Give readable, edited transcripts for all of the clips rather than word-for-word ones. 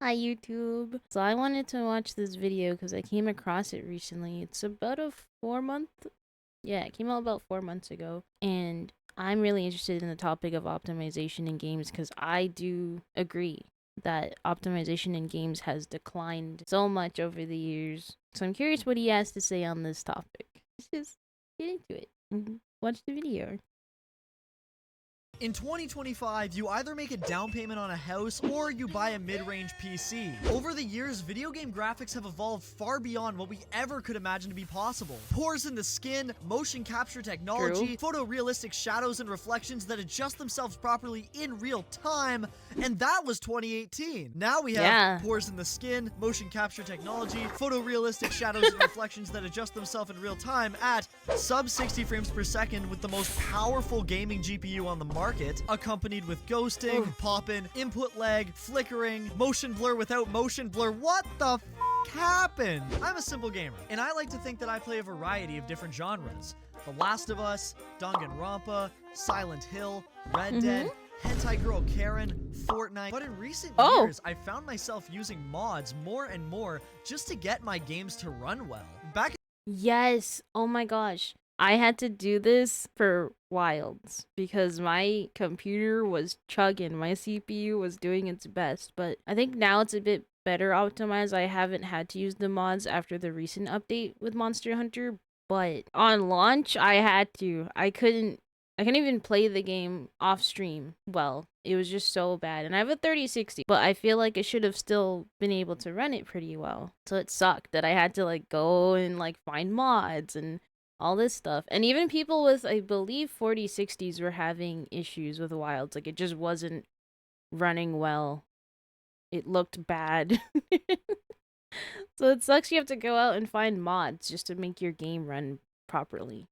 Hi YouTube. So I wanted to watch this video because I came across it recently. It's about a 4 month. Yeah, it came out about 4 months ago. And I'm really interested in the topic of optimization in games because I do agree that optimization in games has declined so much over the years. So I'm curious what he has to say on this topic. Let's just get into it and watch the video. In 2025, you either make a down payment on a house or you buy a mid-range PC. Over the years, video game graphics have evolved far beyond what we ever could imagine to be possible. Pores in the skin, motion capture technology, photorealistic shadows and reflections that adjust themselves properly in real time, and that was 2018. Now we have pores in the skin, motion capture technology, photorealistic shadows and reflections that adjust themselves in real time at sub 60 frames per second with the most powerful gaming GPU on the market, accompanied with ghosting, poppin', input lag, flickering, motion blur without motion blur. What the f happened? I'm a simple gamer, and I like to think that I play a variety of different genres. The Last of Us, Danganronpa, Silent Hill, Red Dead, Hentai Girl Karen, Fortnite. But in recent years, I found myself using mods more and more just to get my games to run well. Yes. Oh my gosh. I had to do this for Wilds because my computer was chugging. My CPU was doing its best, but I think now it's a bit better optimized. I haven't had to use the mods after the recent update with Monster Hunter, but on launch I had to. I couldn't even play the game off stream well. It was just so bad. And I have a 3060, but I feel like I should have still been able to run it pretty well. So it sucked that I had to like go and like find mods and all this stuff. And even people with, I believe, 4060s were having issues with Wilds. Like, it just wasn't running well. It looked bad. So it sucks you have to go out and find mods just to make your game run properly.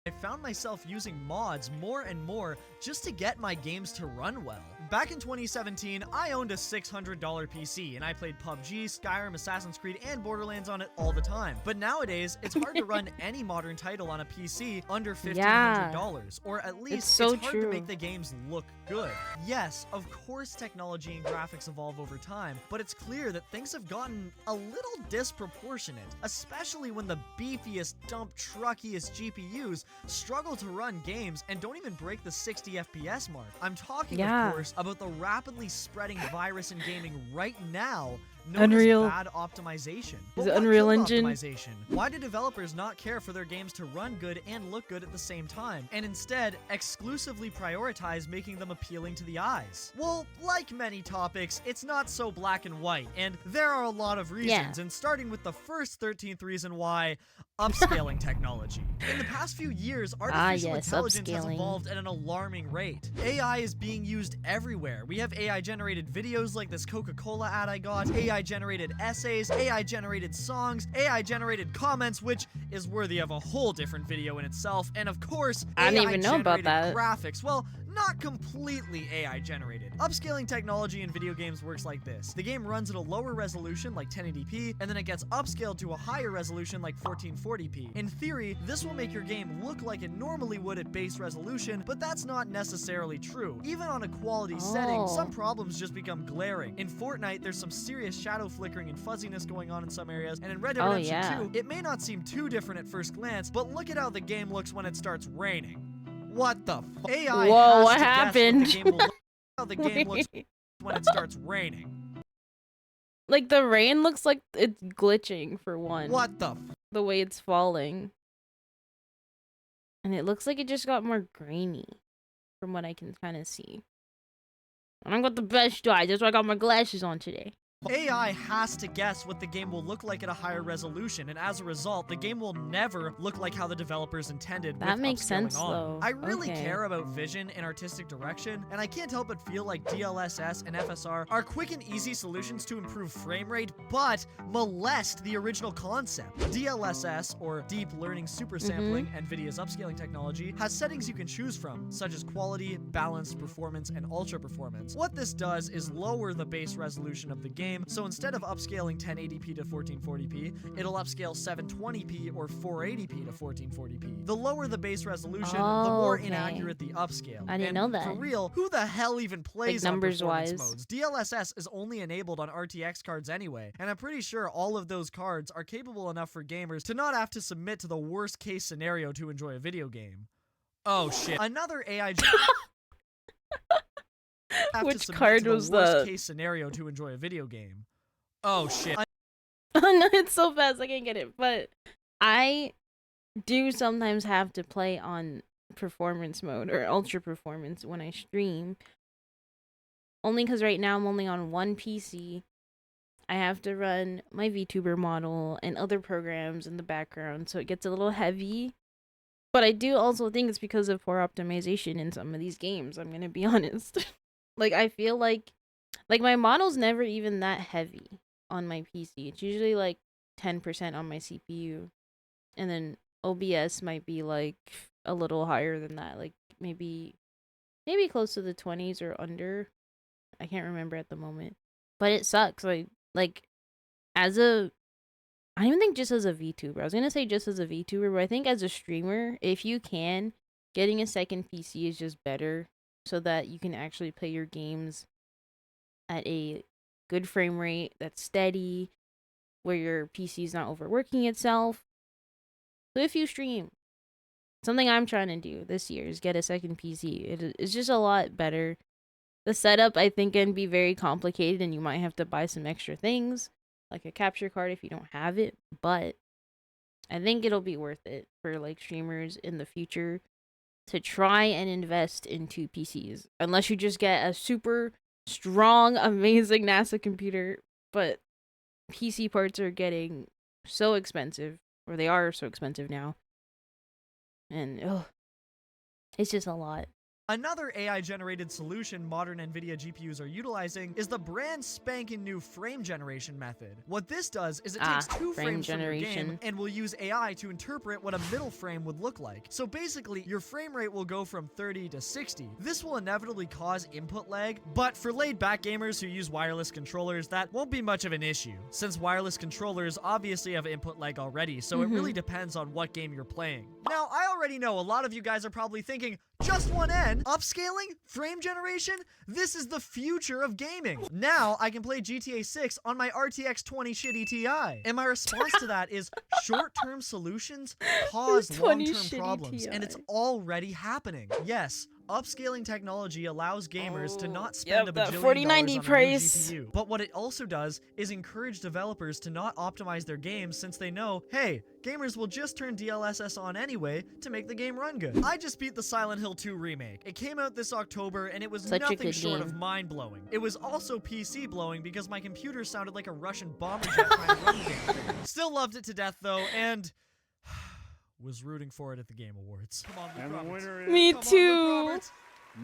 I found myself using mods more and more just to get my games to run well. Back in 2017, I owned a $600 PC and I played PUBG, Skyrim, Assassin's Creed, and Borderlands on it all the time. But nowadays, it's hard to run any modern title on a PC under $1,500, or at least it's hard to make the games look good. Yes, of course technology and graphics evolve over time, but it's clear that things have gotten a little disproportionate, especially when the beefiest, dump truckiest GPUs struggle to run games and don't even break the 60 FPS mark. I'm talking, of course, about the rapidly spreading virus in gaming right now, known as bad optimization. Is it Unreal Engine? Optimization? Why do developers not care for their games to run good and look good at the same time, and instead exclusively prioritize making them appealing to the eyes? Well, like many topics, it's not so black and white, and there are a lot of reasons, and starting with the first 13th reason why: upscaling technology. In the past few years, artificial intelligence has evolved at an alarming rate. AI is being used everywhere. We have AI-generated videos like this Coca-Cola ad I got, AI-generated essays, AI-generated songs, AI-generated comments, which is worthy of a whole different video in itself, and of course, I didn't even know about that. Graphics. Well, not completely AI-generated. Upscaling technology in video games works like this. The game runs at a lower resolution, like 1080p, and then it gets upscaled to a higher resolution, like 1440p. In theory, this will make your game look like it normally would at base resolution, but that's not necessarily true. Even on a quality setting, some problems just become glaring. In Fortnite, there's some serious shadow flickering and fuzziness going on in some areas, and in Red Dead Redemption 2, it may not seem too different at first glance, but look at how the game looks when it starts raining. What the f? AI Whoa, has what to happened? Guess what the game will look, how the game looks when it starts raining. Like, the rain looks like it's glitching, for one. What the f? The way it's falling. And it looks like it just got more grainy, from what I can kind of see. I don't got the best eyes, that's why I got my glasses on today. AI has to guess what the game will look like at a higher resolution, and as a result, the game will never look like how the developers intended. That makes sense, though. I really care about vision and artistic direction, and I can't help but feel like DLSS and FSR are quick and easy solutions to improve frame rate, but molest the original concept. DLSS, or Deep Learning Super Sampling, NVIDIA's upscaling technology, has settings you can choose from, such as quality, balanced, performance, and ultra performance. What this does is lower the base resolution of the game game, so instead of upscaling 1080p to 1440p, it'll upscale 720p or 480p to 1440p. The lower the base resolution, the more Okay. inaccurate the upscale. I didn't And know that. for real, who the hell even plays on performance numbers-wise. modes? DLSS is only enabled on RTX cards anyway, and I'm pretty sure all of those cards are capable enough for gamers to not have to submit to the worst case scenario to enjoy a video game. Oh shit. Another AI Which card was worst that? case scenario to enjoy a video game. Oh shit. No, it's so fast I can't get it. But I do sometimes have to play on performance mode or ultra performance when I stream. Only because right now I'm only on one PC. I have to run my VTuber model and other programs in the background, so it gets a little heavy. But I do also think it's because of poor optimization in some of these games, I'm gonna be honest. Like, I feel like my model's never even that heavy on my PC. It's usually like 10% on my CPU. And then OBS might be like a little higher than that, like maybe close to the 20s or under. I can't remember at the moment. But it sucks. Like as a I don't even think just as a VTuber. I was gonna say just as a VTuber, but I think as a streamer, if you can, getting a second PC is just better so that you can actually play your games at a good frame rate that's steady, where your PC is not overworking itself. So if you stream, something I'm trying to do this year is get a second PC. It's just a lot better. The setup, I think, can be very complicated, and you might have to buy some extra things, like a capture card if you don't have it, but I think it'll be worth it for like streamers in the future to try and invest in two PCs, unless you just get a super strong, amazing NASA computer. But PC parts are getting so expensive, or they are so expensive now, and it's just a lot. Another AI-generated solution modern NVIDIA GPUs are utilizing is the brand spanking new frame generation method. What this does is it takes two frame frames from your game generation. and will use AI to interpret what a middle frame would look like. So basically, your frame rate will go from 30 to 60. This will inevitably cause input lag, but for laid-back gamers who use wireless controllers, that won't be much of an issue, since wireless controllers obviously have input lag already, so it really depends on what game you're playing. Now, I already know a lot of you guys are probably thinking, just one N, upscaling, frame generation, this is the future of gaming. Now I can play GTA 6 on my RTX 20 Ti. And my response to that is short-term solutions cause 20 long-term problems, and it's already happening. Yes, upscaling technology allows gamers to not spend a that bajillion 4090 dollars on a new price. GPU. But what it also does is encourage developers to not optimize their games, since they know, hey, gamers will just turn DLSS on anyway to make the game run good. I just beat the Silent Hill 2 remake. It came out this October, and it was Such a nothing good short game. of mind-blowing. It was also PC blowing because my computer sounded like a Russian bomber jet trying to run the game. Still loved it to death though, and was rooting for it at the Game Awards. Come on, Luke And the Roberts. winner is Me Come on, Luke too. Roberts.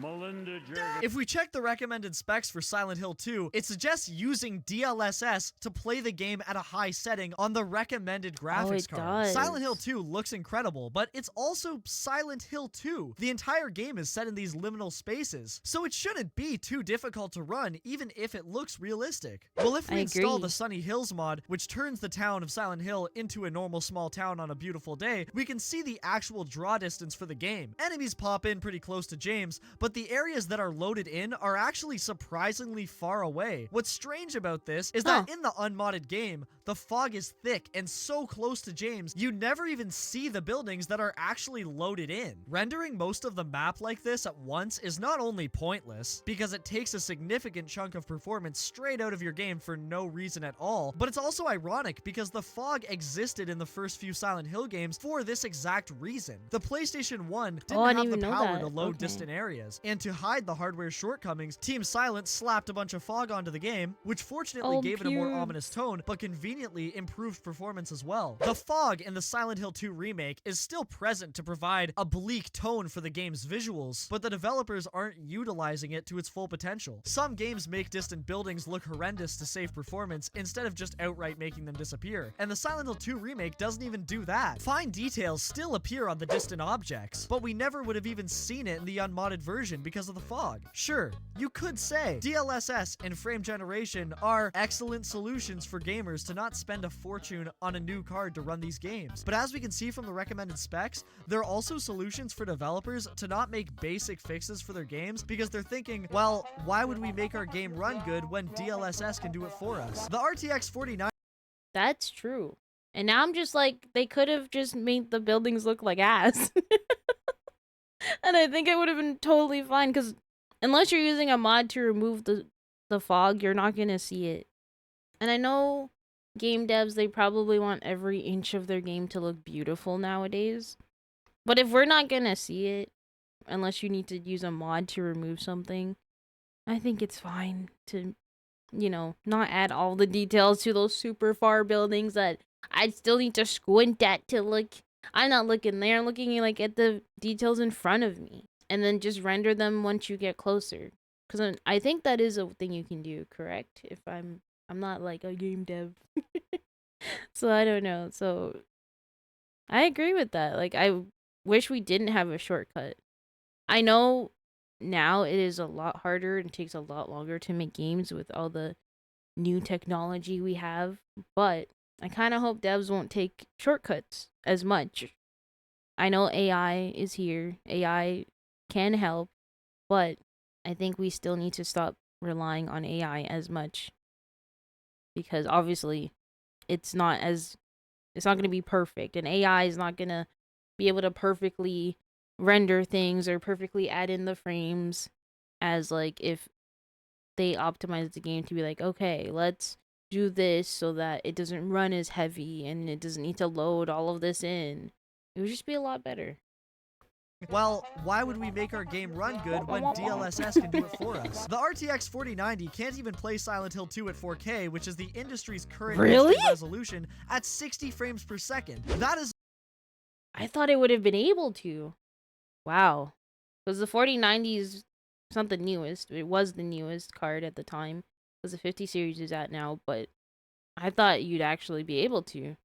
Melinda Jurgen. If we check the recommended specs for Silent Hill 2, it suggests using DLSS to play the game at a high setting on the recommended graphics it card. does. Silent Hill 2 looks incredible, but it's also Silent Hill 2. The entire game is set in these liminal spaces, so it shouldn't be too difficult to run, even if it looks realistic. Well, if we I install agree. the Sunny Hills mod, which turns the town of Silent Hill into a normal small town on a beautiful day, we can see the actual draw distance for the game. Enemies pop in pretty close to James, but the areas that are loaded in are actually surprisingly far away. What's strange about this is that in the unmodded game, the fog is thick and so close to James, you never even see the buildings that are actually loaded in. Rendering most of the map like this at once is not only pointless, because it takes a significant chunk of performance straight out of your game for no reason at all, but it's also ironic because the fog existed in the first few Silent Hill games for this exact reason. The PlayStation 1 Oh, I didn't didn't have the even know power that. to load Okay. distant areas, and to hide the hardware shortcomings, Team Silent slapped a bunch of fog onto the game, which fortunately Oh, gave it a more cute. ominous tone, but conveniently improved performance as well. The fog in the Silent Hill 2 remake is still present to provide a bleak tone for the game's visuals, but the developers aren't utilizing it to its full potential. Some games make distant buildings look horrendous to save performance instead of just outright making them disappear, and the Silent Hill 2 remake doesn't even do that. Fine details still appear on the distant objects, but we never would have even seen it in the unmodded version. version because of the fog. Sure, you could say DLSS and frame generation are excellent solutions for gamers to not spend a fortune on a new card to run these games. But as we can see from the recommended specs, they're also solutions for developers to not make basic fixes for their games because they're thinking, well, why would we make our game run good when DLSS can do it for us? The RTX 4090. That's true. And now I'm just like, they could have just made the buildings look like ass. And I think it would have been totally fine, because unless you're using a mod to remove the fog, you're not going to see it. And I know game devs, they probably want every inch of their game to look beautiful nowadays. But if we're not going to see it, unless you need to use a mod to remove something, I think it's fine to, you know, not add all the details to those super far buildings that I still need to squint at to look. I'm not looking there. I'm looking like at the details in front of me, and then just render them once you get closer. Because I think that is a thing you can do, correct? If I'm not like a game dev, so I don't know. So I agree with that. Like, I wish we didn't have a shortcut. I know now it is a lot harder and takes a lot longer to make games with all the new technology we have, but I kind of hope devs won't take shortcuts as much. I know AI is here. AI can help, but I think we still need to stop relying on AI as much, because obviously it's not going to be perfect, and AI is not going to be able to perfectly render things or perfectly add in the frames as, like, if they optimize the game to be like, okay, let's do this so that it doesn't run as heavy and it doesn't need to load all of this in. It would just be a lot better. Well, why would we make our game run good when DLSS can do it for us? The RTX 4090 can't even play Silent Hill 2 at 4K, which is the industry's current resolution, at 60 frames per second. That is... I thought it would have been able to. Wow. Because the 4090 is not the newest. It was the newest card at the time, because the 50 series is out now, but I thought you'd actually be able to.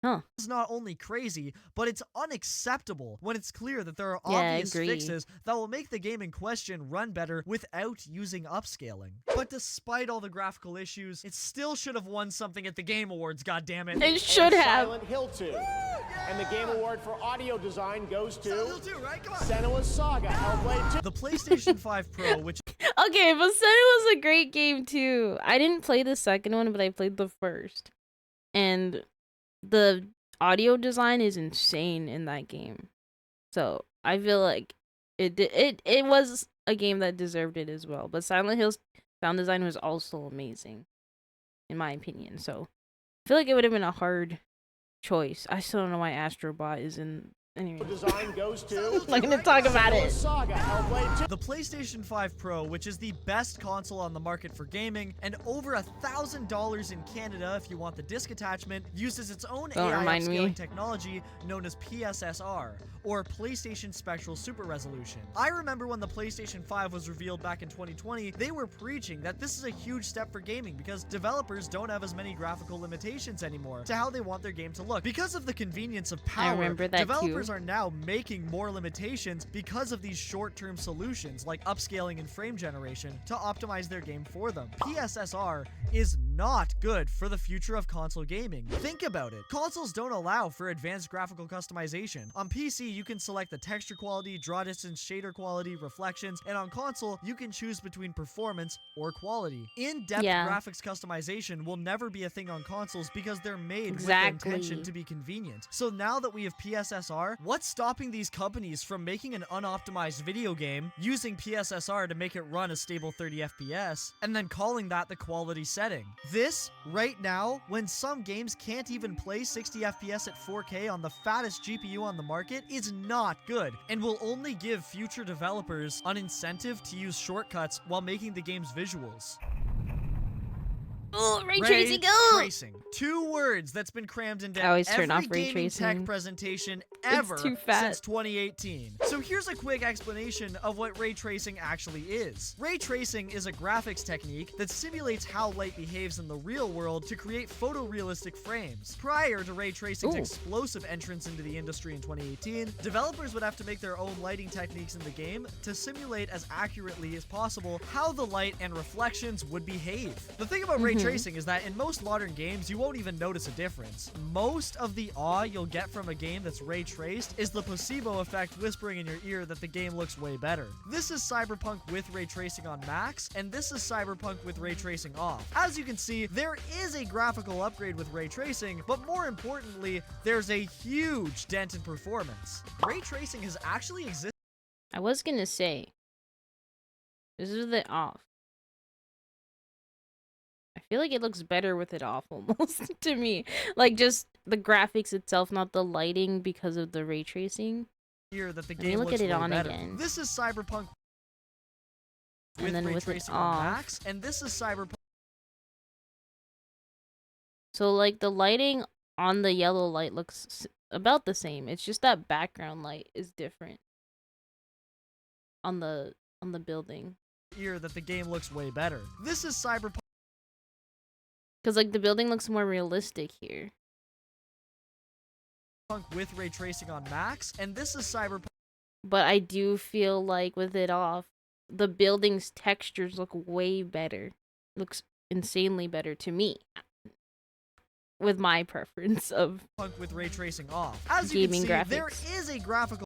Huh. It's not only crazy, but it's unacceptable when it's clear that there are obvious fixes that will make the game in question run better without using upscaling. But despite all the graphical issues, it still should have won something at the Game Awards, goddammit. It should have. Silent Hill 2. And the Game Award for audio design goes to Silent Hill 2, right? Come on. Senua's Saga, Hellblade 2. The PlayStation 5 Pro, which... Okay, but Senua was a great game too. I didn't play the second one, but I played the first. And the audio design is insane in that game. So I feel like it was a game that deserved it as well. But Silent Hill's sound design was also amazing, in my opinion. So I feel like it would have been a hard choice. I still don't know why Astrobot is in. Anyway, Design goes to I'm not gonna talk about it. Saga, Hellblade 2. The PlayStation 5 Pro, which is the best console on the market for gaming, and over $1,000 in Canada if you want the disc attachment, uses its own AI upscaling technology known as PSSR, or PlayStation Spectral Super Resolution. I remember when the PlayStation 5 was revealed back in 2020, they were preaching that this is a huge step for gaming because developers don't have as many graphical limitations anymore to how they want their game to look. Because of the convenience of power, developers are now making more limitations because of these short-term solutions like upscaling and frame generation to optimize their game for them. PSSR is not good for the future of console gaming. Think about it. Consoles don't allow for advanced graphical customization. On PC, you can select the texture quality, draw distance, shader quality, reflections, and on console, you can choose between performance or quality. In-depth graphics customization will never be a thing on consoles because they're made with the intention to be convenient. So now that we have PSSR, what's stopping these companies from making an unoptimized video game, using PSSR to make it run a stable 30 FPS, and then calling that the quality setting? This, right now, when some games can't even play 60 FPS at 4K on the fattest GPU on the market, is not good, and will only give future developers an incentive to use shortcuts while making the game's visuals. Oh, ray tracing. Oh! Tracing. 2 words that's been crammed into I always turn every off ray gaming tech tracing. presentation ever too fat. since 2018. So here's a quick explanation of what ray tracing actually is. Ray tracing is a graphics technique that simulates how light behaves in the real world to create photorealistic frames. Prior to ray tracing's Ooh. explosive entrance into the industry in 2018, developers would have to make their own lighting techniques in the game to simulate as accurately as possible how the light and reflections would behave. The thing about ray tracing is that in most modern games, you won't even notice a difference. Most of the awe you'll get from a game that's ray traced is the placebo effect whispering in your ear that the game looks way better. This is Cyberpunk with ray tracing on max, and this is Cyberpunk with ray tracing off. As you can see, there is a graphical upgrade with ray tracing, but more importantly, there's a huge dent in performance. Ray tracing has actually existed. I was gonna say, this is the off. I feel like it looks better with it off almost to me. Like just the graphics itself, not the lighting because of the ray tracing. Here that the Let me game look looks at it way on better. again. This is Cyberpunk with And then ray with it tracing on off. max, and this is Cyberpunk. So like the lighting on the yellow light looks about the same. It's just that background light is different on the building. Here that the game looks way better. This is Cyberpunk Cuz like the building looks more realistic here. with ray tracing on max, and this is Cyberpunk But I do feel like with it off, the building's textures look way better. Looks insanely better to me. With my preference of with ray tracing off. As you gaming can see, there graphics. is a graphical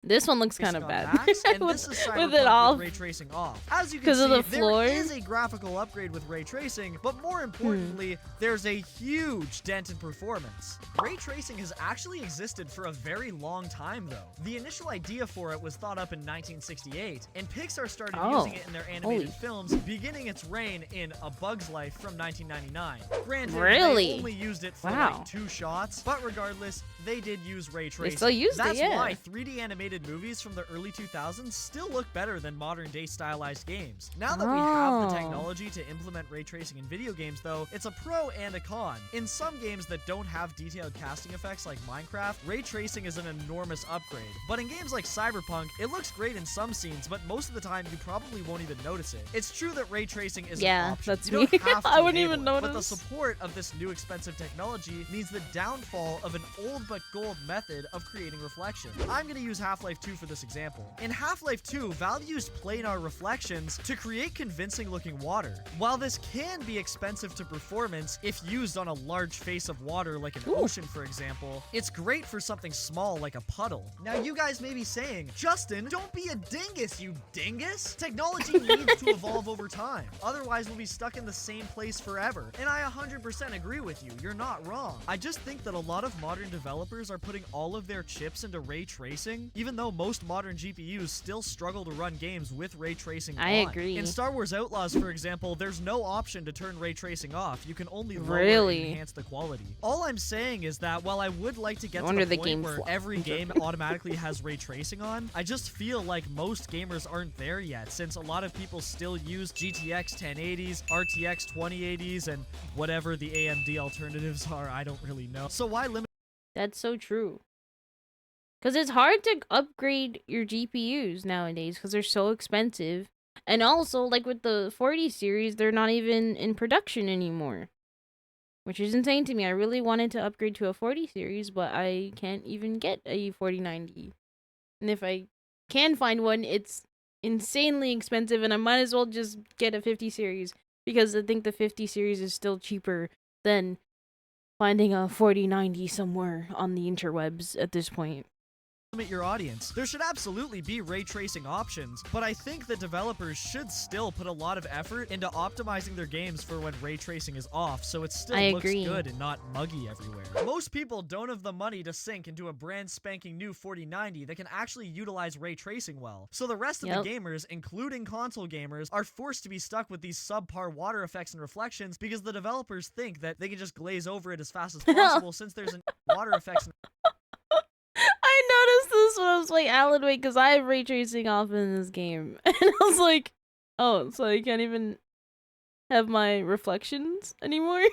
This one looks kind tracing of on bad. max, and with, this is with Cyberpunk it off. ray tracing off. As you can 'Cause see, of the there floor? is a graphical upgrade with ray tracing, but more importantly, there's a huge dent in performance. Ray tracing has actually existed for a very long time, though. The initial idea for it was thought up in 1968, and Pixar started using it in their animated films, beginning its reign in A Bug's Life from 1999. Granted, Really? they only used it for Wow. like 2 shots, but regardless, they did use ray tracing. still used it, That's yeah. why 3D animated movies from the early 2000s still look better than modern day stylized games. Now that we have the Oh. technology to implement ray tracing in video games, though, it's a pro and a con. In some games that don't have detailed casting effects like Minecraft, ray tracing is an enormous upgrade. But in games like Cyberpunk, it looks great in some scenes, but most of the time you probably won't even notice it. It's true that ray tracing is Yeah, an option. that's You don't me. have to I wouldn't enable even it, But the notice. support of this new expensive technology means the downfall of an old but gold method of creating reflection. I'm going to use Half-Life 2 for this example. In Half-Life 2, Valve used planar reflections to create convincing looking water. While this can be expensive to performance if used on a large face of water like an ocean, for example, it's great for something small like a puddle. Now you guys may be saying, Justin, don't be a dingus, you dingus! Technology needs to evolve over time. Otherwise, we'll be stuck in the same place forever. And I 100% agree with you. You're not wrong. I just think that a lot of modern developers are putting all of their chips into ray tracing, even though most modern GPUs still struggle to run games with ray tracing I on. agree. In Star Wars Outlaws, for example, there's no option to turn ray tracing off. You can only lower Really? and enhance the quality. All I'm saying is that while I would like to get No to wonder the the point game where flopped. every game automatically has ray tracing on, I just feel like most gamers aren't there yet, since a lot of people still use GTX 1080s, RTX 2080s, and whatever the AMD alternatives are, I don't really know. So why limit That's so true. Because it's hard to upgrade your GPUs nowadays because they're so expensive. And also, like with the 40 series, they're not even in production anymore. Which is insane to me. I really wanted to upgrade to a 40 series, but I can't even get a 4090. And if I can find one, it's insanely expensive, and I might as well just get a 50 series. Because I think the 50 series is still cheaper than finding a 4090 somewhere on the interwebs at this point. your audience? There should absolutely be ray tracing options, but I think that developers should still put a lot of effort into optimizing their games for when ray tracing is off, so it still I looks agree. good and not muggy everywhere. Most people don't have the money to sink into a brand spanking new 4090 that can actually utilize ray tracing well. So the rest of the gamers, including console gamers, are forced to be stuck with these subpar water effects and reflections because the developers think that they can just glaze over it as fast as possible since there's water effects and I noticed this when I was playing Alan Wake because I have ray tracing off in this game. And I was like, oh, so you can't even have my reflections anymore.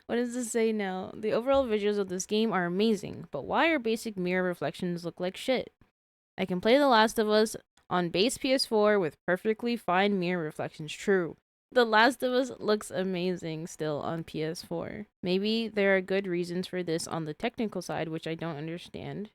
What does this say now? The overall visuals of this game are amazing, but why are basic mirror reflections look like shit? I can play The Last of Us on base PS4 with perfectly fine mirror reflections. True. The Last of Us looks amazing still on PS4. Maybe there are good reasons for this on the technical side, which I don't understand.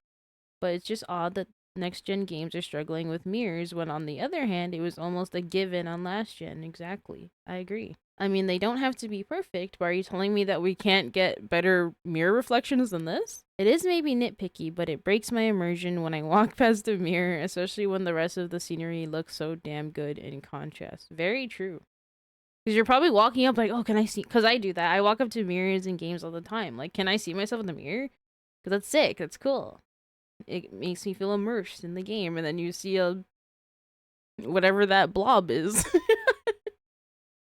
But it's just odd that next gen games are struggling with mirrors when on the other hand it was almost a given on last gen. Exactly. I agree. I mean, they don't have to be perfect, but are you telling me that we can't get better mirror reflections than this? It is maybe nitpicky, but it breaks my immersion when I walk past a mirror, especially when the rest of the scenery looks so damn good in contrast. Very true. Because you're probably walking up like, oh, can I see? Because I do that. I walk up to mirrors in games all the time. Like, can I see myself in the mirror? Because that's sick. That's cool. It makes me feel immersed in the game, and then you see a whatever that blob is.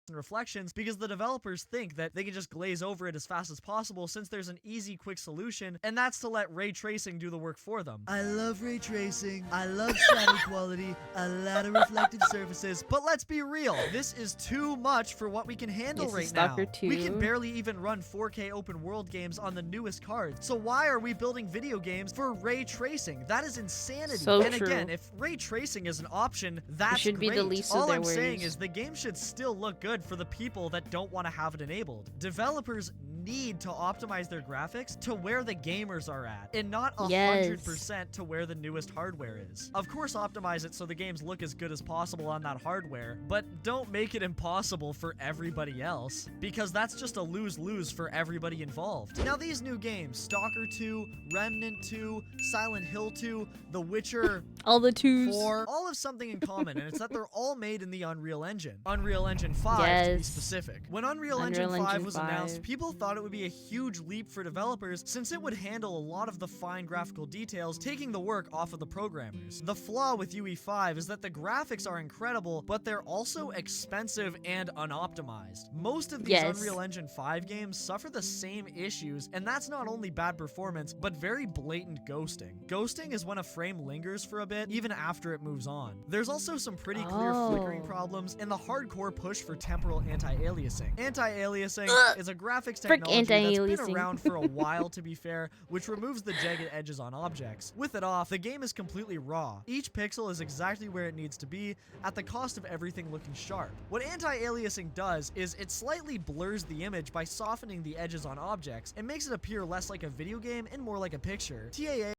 and reflections because the developers think that they can just glaze over it as fast as possible since there's an easy, quick solution, and that's to let ray tracing do the work for them. I love ray tracing. I love shadow quality. A lot of reflective surfaces. But let's be real. This is too much for what we can handle Yes, right now. Stalker 2. We can barely even run 4K open world games on the newest cards. So why are we building video games for ray tracing? That is insanity. So and true. again, if ray tracing is an option, that's should be great. the least of All their I'm saying worries. is the game should still look good for the people that don't want to have it enabled. Developers need to optimize their graphics to where the gamers are at, and not 100% to where the newest hardware is. Of course, optimize it so the games look as good as possible on that hardware, but don't make it impossible for everybody else, because that's just a lose-lose for everybody involved. Now, these new games, Stalker 2, Remnant 2, Silent Hill 2, The Witcher All the twos. 4, all have something in common, and it's that they're all made in the Unreal Engine. Unreal Engine 5, to be Yes. specific. When Unreal Engine 5 was announced, people thought it would be a huge leap for developers since it would handle a lot of the fine graphical details, taking the work off of the programmers. The flaw with UE5 is that the graphics are incredible, but they're also expensive and unoptimized. Most of these Unreal Engine 5 games suffer the same issues, and that's not only bad performance, but very blatant ghosting. Ghosting is when a frame lingers for a bit, even after it moves on. There's also some pretty clear flickering problems, and the hardcore push for temporal anti-aliasing. Anti-aliasing is a graphics technology that's been around for a while, to be fair, which removes the jagged edges on objects. With it off, the game is completely raw. Each pixel is exactly where it needs to be, at the cost of everything looking sharp. What anti-aliasing does is it slightly blurs the image by softening the edges on objects and makes it appear less like a video game and more like a picture. TAA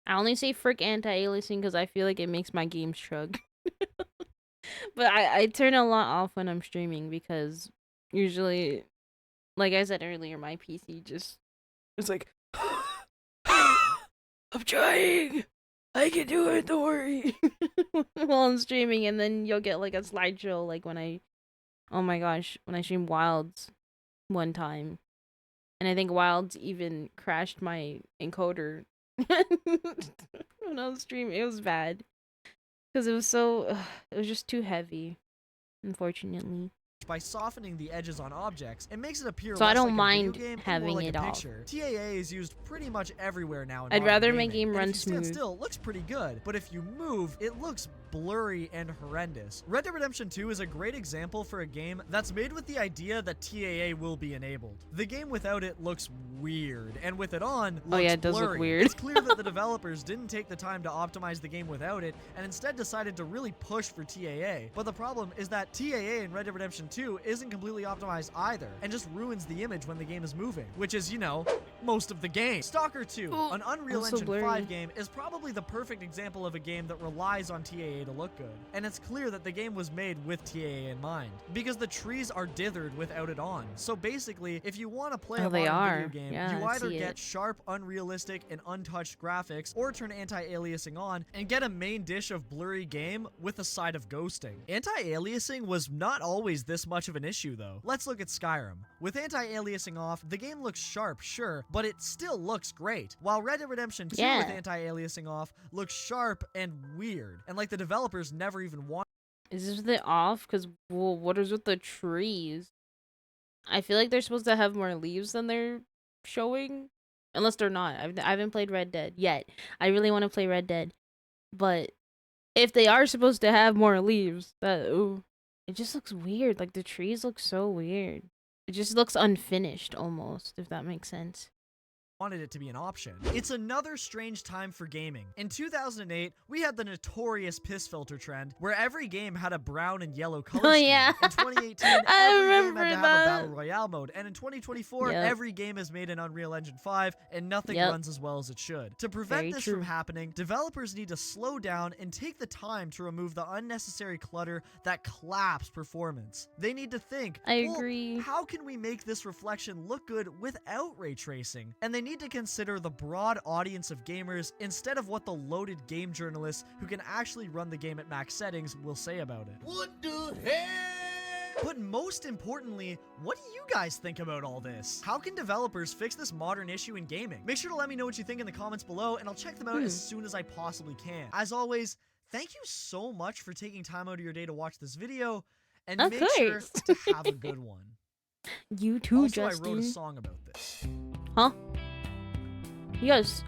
I only say frick anti-aliasing because I feel like it makes my game shrug. But I turn a lot off when I'm streaming because usually, like I said earlier, my PC just it's like I'm trying. I can do it, don't worry. While I'm streaming, and then you'll get like a slideshow like when I oh my gosh, when I streamed Wilds one time. And I think Wilds even crashed my encoder when I was streaming. It was bad. Because it was so it was just too heavy, unfortunately. by softening the edges on objects, it makes it appear So less I don't like mind a video game having and more like it a off. picture. TAA is used pretty much everywhere now in I'd modern rather my gaming, game and run if you stand smooth. still, it looks pretty good, but if you move, it looks blurry and horrendous. Red Dead Redemption 2 is a great example for a game that's made with the idea that TAA will be enabled. The game without it looks weird, and with it on, looks Oh yeah, it does blurry. look weird. It's clear that the developers didn't take the time to optimize the game without it, and instead decided to really push for TAA. But the problem is that TAA in Red Dead Redemption 2 isn't completely optimized either, and just ruins the image when the game is moving, which is, you know, most of the game. Stalker 2, an Unreal also Engine blurry. 5 game, is probably the perfect example of a game that relies on TAA to look good. And it's clear that the game was made with TAA in mind, because the trees are dithered without it on. So basically, if you want to play a they modern are. video game, Yeah, you I either see get it. sharp, unrealistic, and untouched graphics, or turn anti-aliasing on and get a main dish of blurry game with a side of ghosting. Anti-aliasing was not always this much of an issue though. Let's look at Skyrim. With anti-aliasing off, the game looks sharp, sure, but it still looks great. While Red Dead Redemption 2 Yeah. with anti-aliasing off looks sharp and weird, and like the developers never even wanted. Is this the off? Because, well, what is with the trees? I feel like they're supposed to have more leaves than they're showing. Unless they're not. I haven't played Red Dead yet. I really want to play Red Dead. But if they are supposed to have more leaves, that, ooh. it just looks weird. Like the trees look so weird. It just looks unfinished almost, if that makes sense. Wanted it to be an option. It's another strange time for gaming. In 2008, we had the notorious piss filter trend, where every game had a brown and yellow color scheme. Yeah. In 2018, I every game remember had to have that. a battle royale mode, and in 2024, Yep. every game is made in Unreal Engine 5, and nothing Yep. runs as well as it should. To prevent Very this true. from happening, developers need to slow down and take the time to remove the unnecessary clutter that claps performance. They need to think, I well, agree. how can we make this reflection look good without ray tracing? And they need to consider the broad audience of gamers instead of what the loaded game journalists who can actually run the game at max settings will say about it. What the hell? But most importantly, what do you guys think about all this? How can developers fix this modern issue in gaming? Make sure to let me know what you think in the comments below, and I'll check them out as soon as I possibly can. As always, thank you so much for taking time out of your day to watch this video, and Of make sure course. to have a good one. You too, Also, I Justin. wrote a song about this. Huh? Yes.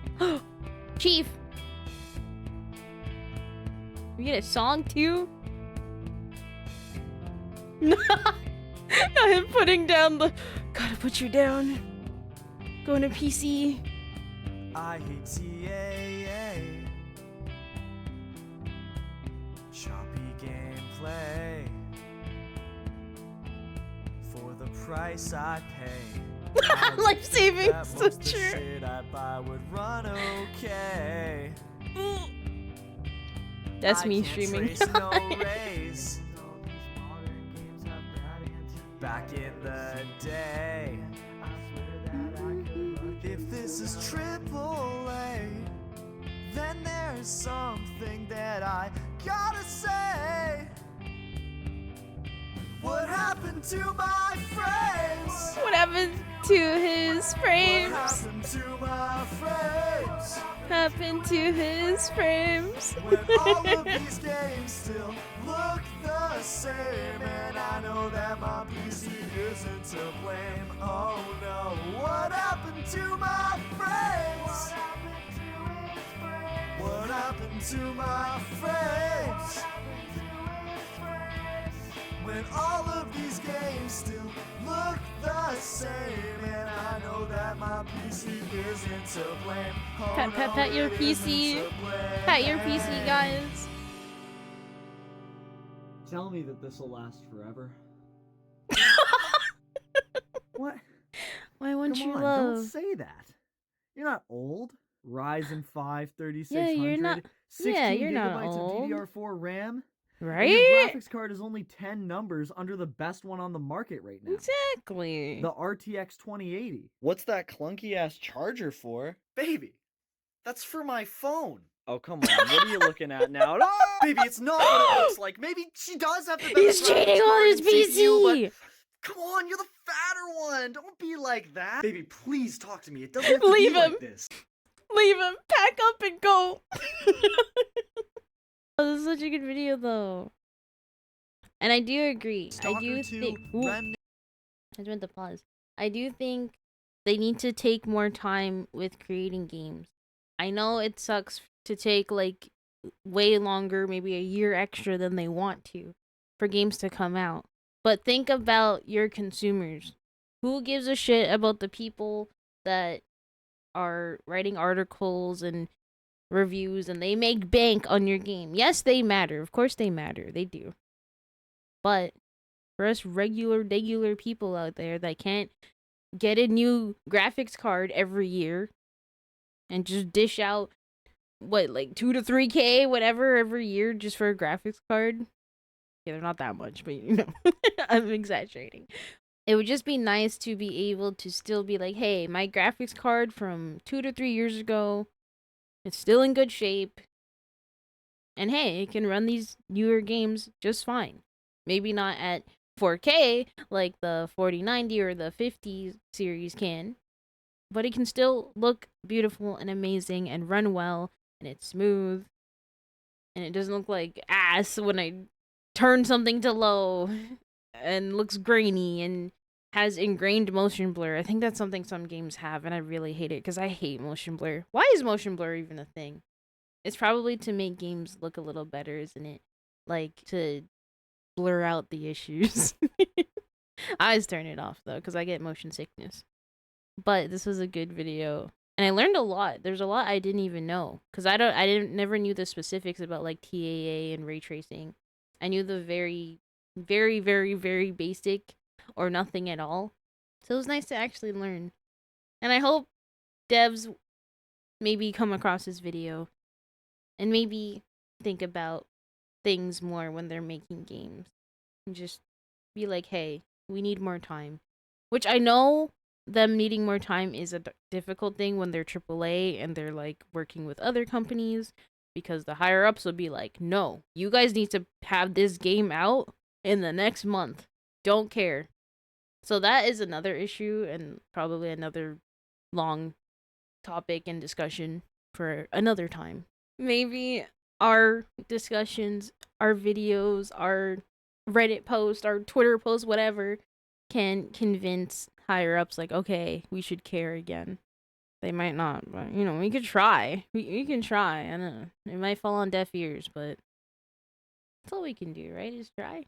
Chief. You get a song too? I am putting down the. Gotta put you down. Going to PC. I hate TAA. Choppy gameplay. For the price I pay. Life saving. That So most the true. shit I buy would run okay. That's I me can't streaming. trace no rays. Back in the day. If this is AAA, then there's something that I gotta say. What happened to my frames? What happened to his What frames? happened to my frames? Happened to his frames. When all of these games still look the same, and I know that my PC isn't to blame. Oh no, what happened to my frames? What happened to my frames? When all of these games still look the same, and I know that my PC isn't to blame. Oh Pat, pat, no, pat your it PC. isn't to blame. Pat your PC, guys. Tell me that this will last forever. What? Why won't Come you on, love? don't say that. You're not old. Ryzen 5 Yeah, 3600. you're not- 16 yeah, you're not gigabytes old. of DDR4 RAM. And Right? your graphics card is only 10 numbers under the best one on the market right now. Exactly. The RTX 2080. What's that clunky ass charger for? Baby, that's for my phone. Oh, come on. What are you looking at now? Baby, it's not what it looks like. Maybe she does have the better He's graphics cheating on card his and CPU, but PC. come on, you're the fatter one. Don't be like that. Baby, please talk to me. It doesn't have to Leave be him. like this. Leave him. Pack up and go. Oh, this is such a good video, though. And I do agree. I Stalker do 2, think. Ooh, I Remnant. just meant to pause. I do think they need to take more time with creating games. I know it sucks to take like way longer, maybe a year extra than they want to, for games to come out. But think about your consumers. Who gives a shit about the people that are writing articles and reviews and they make bank on your game? Yes, they matter. Of course they matter. They do. But for us regular people out there that can't get a new graphics card every year and just dish out what, like 2 to 3K whatever every year just for a graphics card. Yeah, they're not that much, but you know, I'm exaggerating. It would just be nice to be able to still be like, hey, my graphics card from 2 to 3 years ago, it's still in good shape. And hey, it can run these newer games just fine. Maybe not at 4K like the 4090 or the 50 series can, but it can still look beautiful and amazing and run well, and it's smooth, and it doesn't look like ass when I turn something to low and looks grainy and has ingrained motion blur. I think that's something some games have, and I really hate it because I hate motion blur. Why is motion blur even a thing? It's probably to make games look a little better, isn't it? Like to blur out the issues. I always turn it off though, because I get motion sickness. But this was a good video, and I learned a lot. There's a lot I didn't even know, because never knew the specifics about like TAA and ray tracing. I knew the very, very, very, very basic or nothing at all. So it was nice to actually learn. And I hope devs maybe come across this video and maybe think about things more when they're making games. And just be like, hey, we need more time. Which I know them needing more time is a difficult thing when they're AAA and they're like working with other companies, because the higher ups will be like, no, you guys need to have this game out in the next month. Don't care. So that is another issue, and probably another long topic and discussion for another time. Maybe our discussions, our videos, our Reddit post, our Twitter post, whatever, can convince higher ups like, okay, we should care again. They might not, but you know, we could try. We can try. I don't know. It might fall on deaf ears, but that's all we can do, right? Is try.